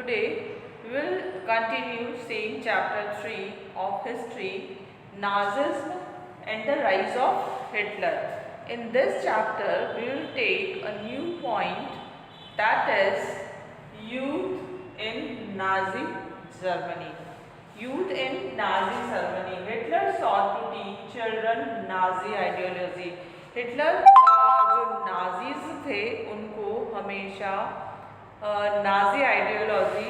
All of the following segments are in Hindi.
Today we will continue seeing chapter 3 of history, Nazism and the rise of Hitler. In this chapter we will take a new point, that is youth in Nazi Germany. Youth in Nazi Germany. Hitler sought to teach children Nazi ideology. Hitler जो नाजीज थे उनको हमेशा नाजी आइडियोलॉजी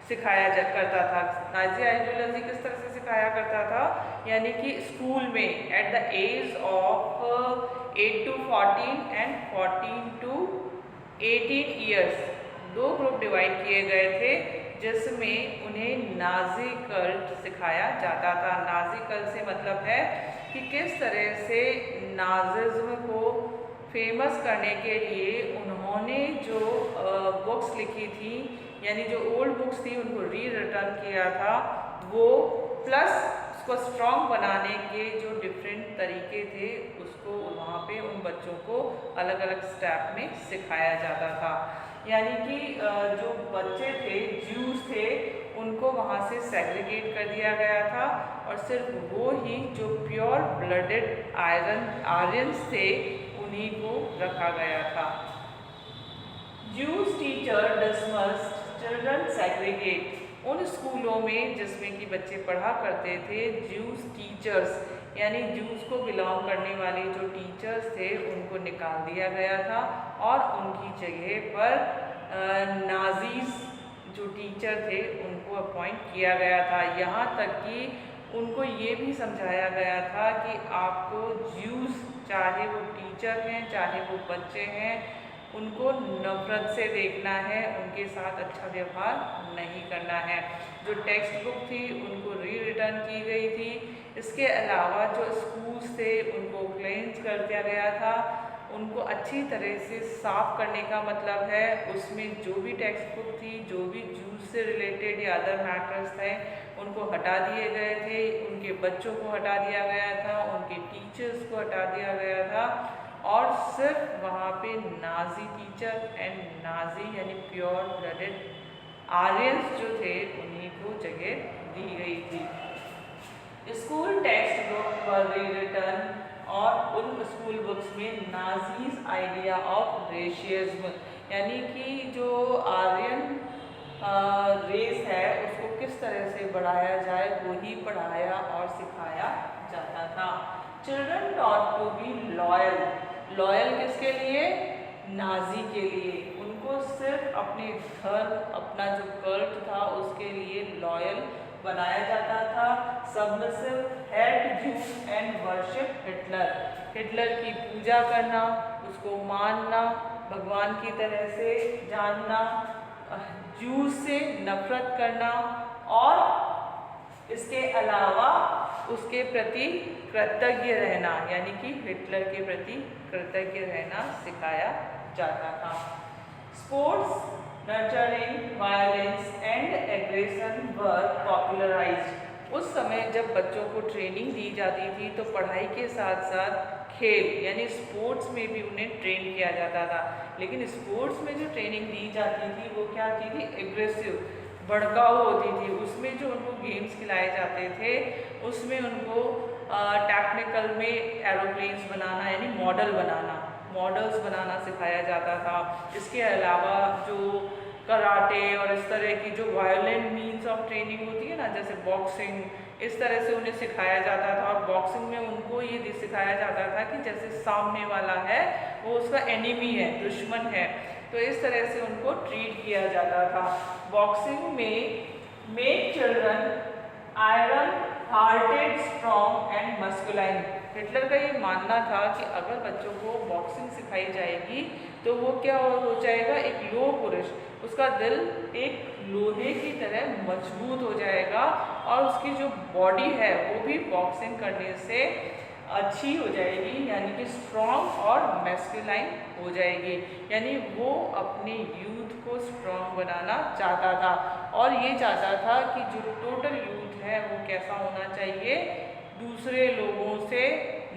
सिखाया करता था। नाजी आइडियोलॉजी किस तरह से सिखाया करता था, यानी कि स्कूल में at the age of 8 to 14 and 14 to 18 years दो ग्रुप डिवाइड किए गए थे, जिसमें उन्हें नाजी कल्ट सिखाया जाता था। नाजी कल्ट से मतलब है कि किस तरह से नाजिज्म को फेमस करने के लिए उन्होंने जो बुक्स लिखी थी, यानी जो ओल्ड बुक्स थी उनको रिटर्न किया था, वो प्लस उसको स्ट्रॉन्ग बनाने के जो डिफरेंट तरीके थे उसको वहाँ पे उन बच्चों को अलग अलग स्टेप में सिखाया जाता था। यानी कि जो बच्चे थे, ज्यूज थे, उनको वहाँ से सेग्रीगेट कर दिया गया था और सिर्फ वो ही जो प्योर ब्लडेड आर्यंस थे उन्हीं को रखा गया था। Jews teacher dismissed children segregate. उन स्कूलों में जिसमें कि बच्चे पढ़ा करते थे, ज्यूज टीचर्स यानी ज्यूज को बिलोंग करने वाले जो टीचर्स थे उनको निकाल दिया गया था और उनकी जगह पर नाजीज जो टीचर थे उनको अपॉइंट किया गया था। यहाँ तक कि उनको ये भी समझाया गया था कि आपको ज्यूज, चाहे वो टीचर हैं चाहे वो बच्चे हैं, उनको नफरत से देखना है, उनके साथ अच्छा व्यवहार नहीं करना है। जो टेक्स्ट बुक थी उनको रिटर्न की गई थी। इसके अलावा जो स्कूल्स थे उनको क्लींस कर दिया गया था। उनको अच्छी तरह से साफ़ करने का मतलब है उसमें जो भी टेक्स्ट बुक थी, जो भी जूस से रिलेटेड या अदर मैटर्स थे उनको हटा दिए गए थे, उनके बच्चों को हटा दिया गया था, उनके टीचर्स को हटा दिया गया था और सिर्फ वहाँ पे नाजी टीचर एंड नाजी यानी प्योर ब्लडेड आर्यंस जो थे उन्हीं को जगह दी गई थी। स्कूल टेक्स्ट बुक वर रिटर्न और उन स्कूल बुक्स में नाजीज आइडिया ऑफ रेशियज्म यानी कि जो आर्यन रेस है उसको किस तरह से बढ़ाया जाए वही पढ़ाया और सिखाया जाता था। Children taught to be loyal. Loyal किसके लिए? नाजी के लिए। उनको सिर्फ अपने धर्म, अपना जो कल्ट था उसके लिए लॉयल बनाया जाता था। Submissive, head Jews and worship Hitler. Hitler की पूजा करना, उसको मानना, भगवान की तरह से जानना, ज्यूज से नफरत करना और इसके अलावा उसके प्रति कृतज्ञ रहना, यानी कि हिटलर के प्रति कृतज्ञ रहना सिखाया जाता था। Sports, nurturing violence and aggression were popularised. उस समय जब बच्चों को ट्रेनिंग दी जाती थी तो पढ़ाई के साथ साथ खेल यानी स्पोर्ट्स में भी उन्हें ट्रेन किया जाता था। लेकिन स्पोर्ट्स में जो ट्रेनिंग दी जाती थी वो क्या होती थी? एग्रेसिव, भड़काऊ होती थी। उसमें जो उनको गेम्स खिलाए जाते थे उसमें उनको टेक्निकल में एरोप्लेन्स बनाना यानी मॉडल्स बनाना सिखाया जाता था। इसके अलावा जो कराटे और इस तरह की जो वायलेंट मीन्स ऑफ ट्रेनिंग होती है ना, जैसे बॉक्सिंग, इस तरह से उन्हें सिखाया जाता था। और बॉक्सिंग में उनको ये सिखाया जाता था कि जैसे सामने वाला है वो उसका एनिमी है, दुश्मन है, तो इस तरह से उनको ट्रीट किया जाता था। बॉक्सिंग में make children iron hearted, strong and masculine. Hitler का ये मानना था कि अगर बच्चों को बॉक्सिंग सिखाई जाएगी तो वो क्या हो जाएगा? एक लोह पुरुष, उसका दिल एक लोहे की तरह मजबूत हो जाएगा और उसकी जो बॉडी है वो भी बॉक्सिंग करने से अच्छी हो जाएगी, यानी कि स्ट्रॉन्ग और मैस्कुलाइन हो जाएगी। यानी वो अपने यूथ को स्ट्रॉन्ग बनाना चाहता था और ये चाहता था कि जो टोटल यूथ है वो कैसा होना चाहिए? दूसरे लोगों से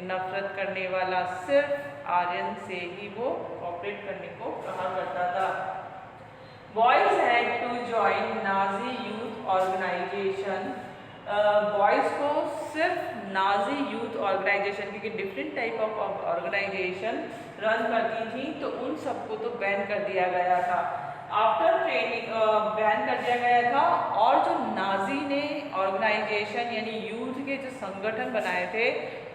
नफरत करने वाला, सिर्फ आर्यन से ही वो कॉपरेट करने को कहा करता था। Boys had to ऑर्गेनाइजेशन बॉयज़ को सिर्फ नाजी यूथ ऑर्गेनाइजेशन, क्योंकि different type of organisation run करती थी, तो उन सबको तो बैन कर दिया गया था। आफ्टर ट्रेनिंग बैन कर दिया गया था, और जो नाजी ने ऑर्गेनाइजेशन यानी यूथ के जो संगठन बनाए थे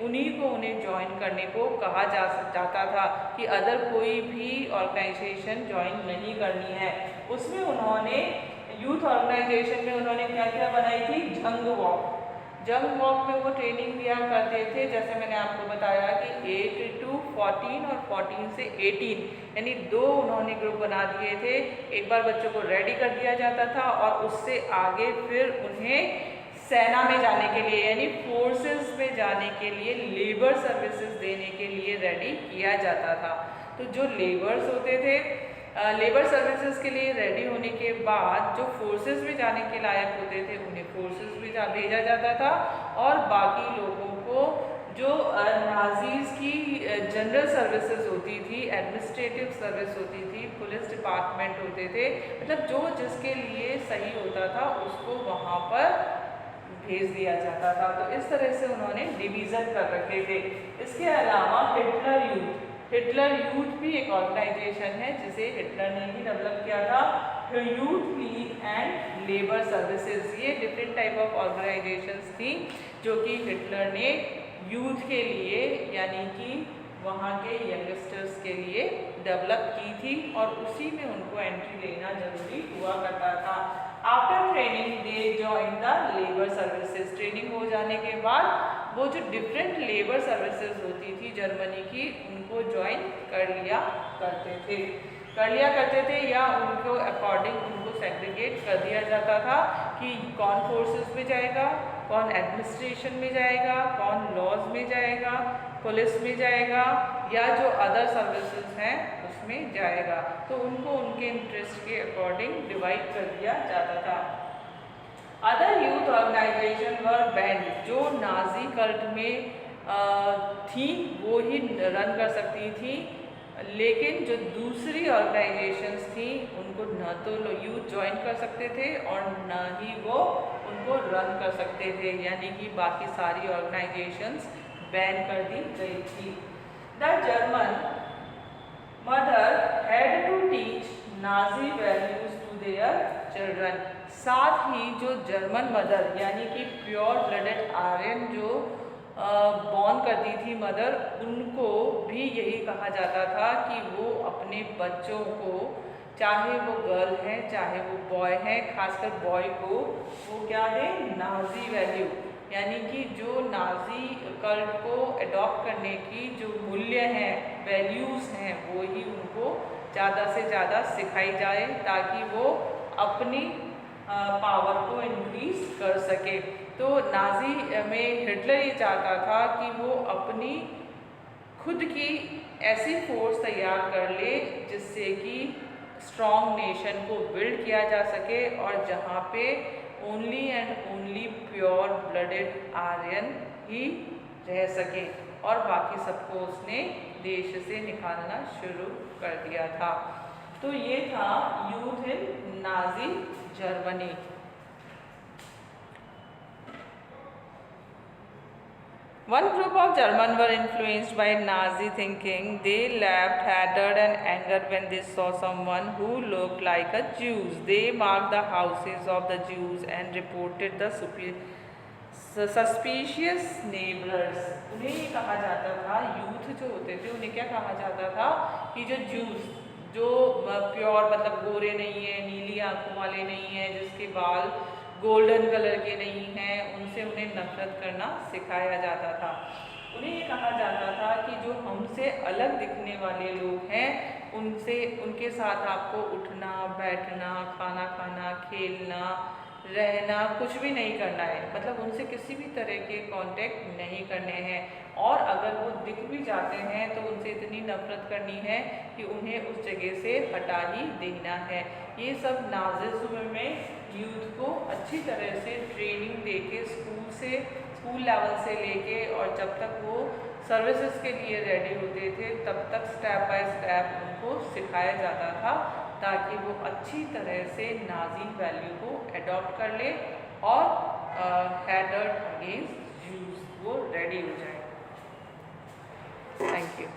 उन्हीं को उन्हें ज्वाइन करने को कहा जाता था कि अदर कोई भी ऑर्गेनाइजेशन ज्वाइन नहीं करनी है। उसमें उन्होंने यूथ ऑर्गेनाइजेशन में उन्होंने क्या क्या बनाई थी, जंग वॉक में वो ट्रेनिंग दिया करते थे। जैसे मैंने आपको बताया कि 8 to 14 और 14 से 18 यानी 2 उन्होंने ग्रुप बना दिए थे। एक बार बच्चों को रेडी कर दिया जाता था और उससे आगे फिर उन्हें सेना में जाने के लिए यानी फोर्सेस में जाने के लिए लेबर सर्विसेज देने के लिए रेडी किया जाता था। तो जो लेबर्स होते थे, लेबर सर्विसेज के लिए रेडी होने के बाद जो फोर्सेस में जाने के लायक होते थे उन्हें फोर्सेस में भेजा जाता था, और बाकी लोगों को जो नाजीज की जनरल सर्विसेज होती थी, एडमिनिस्ट्रेटिव सर्विस होती थी, पुलिस डिपार्टमेंट होते थे, मतलब जो जिसके लिए सही होता था उसको वहाँ पर भेज दिया जाता था। तो इस तरह से उन्होंने डिवीज़न कर रखे थे। इसके अलावा हिटलर यूथ भी एक ऑर्गेनाइजेशन है जिसे हिटलर ने ही डेवलप किया था। Youth league and labour services, ये डिफरेंट टाइप ऑफ ऑर्गेनाइजेशंस थी जो कि हिटलर ने यूथ के लिए यानी कि वहाँ के यंगस्टर्स के लिए डेवलप की थी, और उसी में उनको एंट्री लेना जरूरी हुआ करता था। After training they join the labour services, training हो जाने के बाद वो जो डिफरेंट लेबर सर्विसेज होती थी जर्मनी की उनको ज्वाइन कर लिया करते थे या उनको अकॉर्डिंग उनको सेग्रीगेट कर दिया जाता था कि कौन फोर्सेस में जाएगा, कौन एडमिनिस्ट्रेशन में जाएगा, कौन लॉज में जाएगा, पुलिस में जाएगा, या जो अदर सर्विसेज हैं उसमें जाएगा। तो उनको उनके इंटरेस्ट के अकॉर्डिंग डिवाइड कर दिया जाता था। Other youth organisation were banned, जो नाजी कल्ट में थी वो ही रन कर सकती थी, लेकिन जो दूसरी ऑर्गेनाइजेशंस थी उनको न तो यूथ ज्वाइन कर सकते थे और न ही वो उनको रन कर सकते थे, यानी कि बाकी सारी ऑर्गेनाइजेशंस बैन कर दी गई थी। The German mother had to teach Nazi values to their children, साथ ही जो जर्मन मदर यानी कि प्योर ब्लडेड आर्यन जो बॉर्न करती थी मदर, उनको भी यही कहा जाता था कि वो अपने बच्चों को, चाहे वो गर्ल है चाहे वो बॉय है, खासकर बॉय को वो क्या दें, नाजी वैल्यू यानी कि जो नाजी कल्ट को अडॉप्ट करने की जो मूल्य हैं, वैल्यूज़ हैं, वो ही उनको ज़्यादा से ज़्यादा सिखाई जाए ताकि वो अपनी पावर को इंक्रीज कर सके। तो नाजी में हिटलर ये चाहता था कि वो अपनी खुद की ऐसी फोर्स तैयार कर ले जिससे कि स्ट्रॉन्ग नेशन को बिल्ड किया जा सके, और जहाँ पे only and only pure blooded Aryan ही रह सके, और बाकी सबको उसने देश से निकालना शुरू कर दिया था। तो ये था youth in Nazi Germany. One group of Germans were influenced by Nazi thinking. They laughed, hatred and anger when they saw someone who looked like a Jew. They marked the houses of the Jews and reported the suspicious neighbors. उन्हें ये कहा जाता था, यूथ जो होते थे उन्हें क्या कहा जाता था कि जो जूस, जो प्योर मतलब गोरे नहीं है, नीली आंखों वाले नहीं है, जिसके बाल गोल्डन कलर के नहीं हैं, उनसे उन्हें नफरत करना सिखाया जाता था। उन्हें ये कहा जाता था कि जो हमसे अलग दिखने वाले लोग हैं उनके साथ आपको उठना बैठना, खाना खाना, खेलना, रहना कुछ भी नहीं करना है, मतलब उनसे किसी भी तरह के कांटेक्ट नहीं करने हैं, और अगर वो दिख भी जाते हैं तो उनसे इतनी नफरत करनी है कि उन्हें उस जगह से हटा ही देना है। ये सब नाजिज्म में यूथ को अच्छी तरह से ट्रेनिंग देके स्कूल लेवल से लेके और जब तक वो सर्विसेज के लिए रेडी होते थे तब तक स्टेप बाय स्टेप उनको सिखाया जाता था ताकि वो अच्छी तरह से नाजी वैल्यू को अडॉप्ट कर ले और hatred अगेंस्ट Jews वो रेडी हो जाए। Thank you.